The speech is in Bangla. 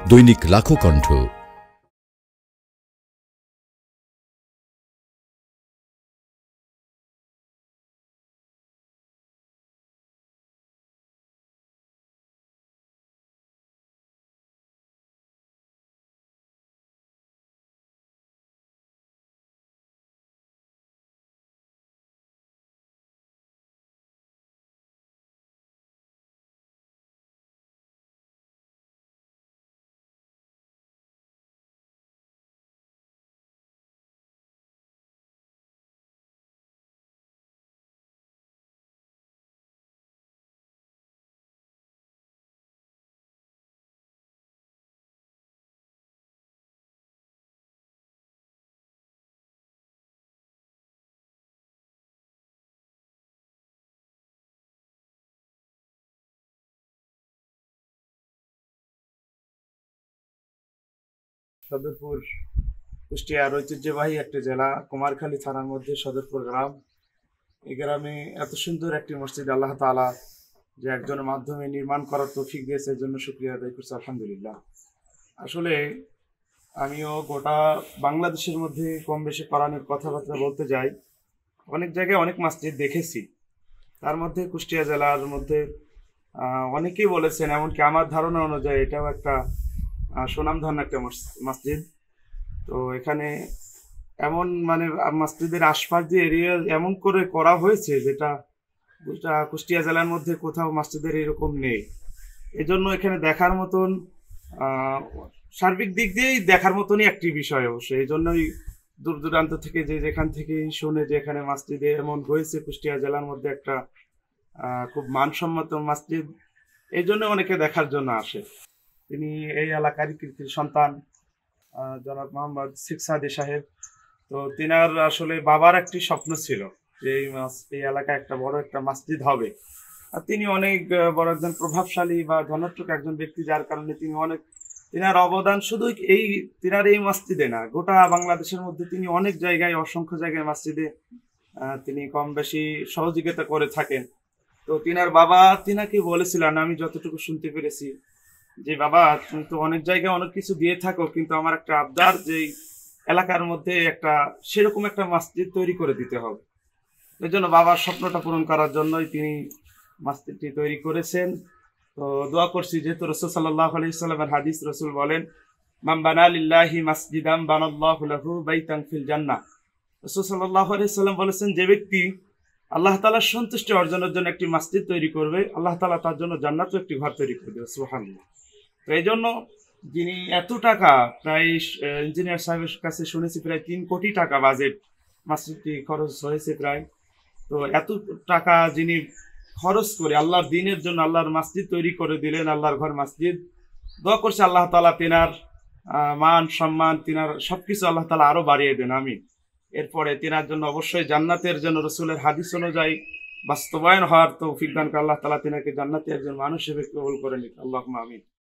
দৈনিক লাখো কণ্ঠ। সদরপুর কুষ্টিয়ার ঐতিহ্যবাহী একটি জেলা, কুমারখালী থানার মধ্যে সদরপুর গ্রাম। এই গ্রামে এত সুন্দর একটি মসজিদ আল্লাহ তাআলা যে একজনের মাধ্যমে নির্মাণ করার তৌফিক দিয়েছে, এর জন্য শুকরিয়া আদায় করছি আলহামদুলিল্লাহ। আসলে আমিও গোটা বাংলাদেশের মধ্যে কম বেশি কোরআনের কথাবার্তা বলতে যাই, অনেক জায়গায় অনেক মসজিদ দেখেছি। তার মধ্যে কুষ্টিয়া জেলার মধ্যে অনেকেই বলেছেন, এমনকি আমার ধারণা অনুযায়ী এটাও একটা সুনামধন্য একটা মসজিদ। তো এখানে এমন মানে মসজিদের আশপাশ দিয়ে এরিয়া এমন করে করা হয়েছে যেটা কুষ্টিয়া জেলার মধ্যে কোথাও মসজিদের এরকম নেই। এজন্য এখানে দেখার মতন সার্বিক দিক দিয়েই দেখার মতনই একটি বিষয় অবশ্যই। এই জন্যই দূর দূরান্ত থেকে যেখান থেকে শুনে যে এখানে মসজিদে এমন হয়েছে কুষ্টিয়া জেলার মধ্যে একটা খুব মানসম্মত মসজিদ, এই জন্য অনেকে দেখার জন্য আসে। তিনি এই এলাকারই কৃতির সন্তান, জনাব মোহাম্মদ শেখ সাদি সাহেব। তো তিনার আসলে বাবার একটি স্বপ্ন ছিল যে এই এলাকায় একটা বড় একটা মসজিদ হবে। আর তিনি অনেক বড় একজন প্রভাবশালী বা ধনাত্মক একজন ব্যক্তি, যার কারণে তিনার অবদান শুধু তিনার এই মসজিদে না, গোটা বাংলাদেশের মধ্যে তিনি অনেক জায়গায়, অসংখ্য জায়গায় মসজিদে তিনি কম বেশি সহযোগিতা করে থাকেন। তো তিনার বাবা তিনাকে বলেছিলেন, আমি যতটুকু শুনতে পেরেছি, যে বাবা তুমি তো অনেক জায়গায় অনেক কিছু দিয়ে থাকো, কিন্তু আমার একটা আবদার যে এলাকার মধ্যে একটা সেরকম একটা মসজিদ তৈরি করে দিতে হবে। এই জন্য বাবার স্বপ্নটা পূরণ করার জন্যই তিনি মসজিদটি তৈরি করেছেন। তো দোয়া করছি, যেহেতু রাসূল সাল্লাল্লাহু আলাইহি ওয়াসাল্লামের হাদিস, রাসূল বলেন মান বানা লিল্লাহি মাসজিদান বানাল্লাহু লাহু বাইতান ফিল জান্নাহ। রাসূল সাল্লাল্লাহু আলাইহি ওয়াসাল্লাম বলেছেন, যে ব্যক্তি আল্লাহ তাআলার সন্তুষ্টি অর্জনের জন্য একটি মসজিদ তৈরি করবে, আল্লাহ তাআলা তার জন্য জান্নাতে একটি ঘর তৈরি করে দেবে। সুবহানাল্লাহ। তো এই জন্য যিনি এত টাকা, প্রায় ইঞ্জিনিয়ার সাহেবের কাছে শুনেছি প্রায় 3 কোটি টাকা বাজেট মসজিদটি খরচ হয়েছে প্রায়। তো এত টাকা যিনি খরচ করে আল্লাহর দ্বীনের জন্য আল্লাহর মসজিদ তৈরি করে দিলেন, আল্লাহর ঘর মসজিদ, দোয়া করছে আল্লাহ তাআলা তিনার মান সম্মান, তিনার সবকিছু আল্লাহ তাআলা আরো বাড়িয়ে দেন। আমি এরপরে তিনার জন্য অবশ্যই জান্নাতের জন্য রাসূলের হাদিস অনুযায়ী বাস্তবায়ন হওয়ার তৌফিক দান করে আল্লাহ তাআলা তিনাকে জান্নাতের একজন মানুষ হিসেবে কবুল করে নিন। আল্লাহুম্মা আমিন।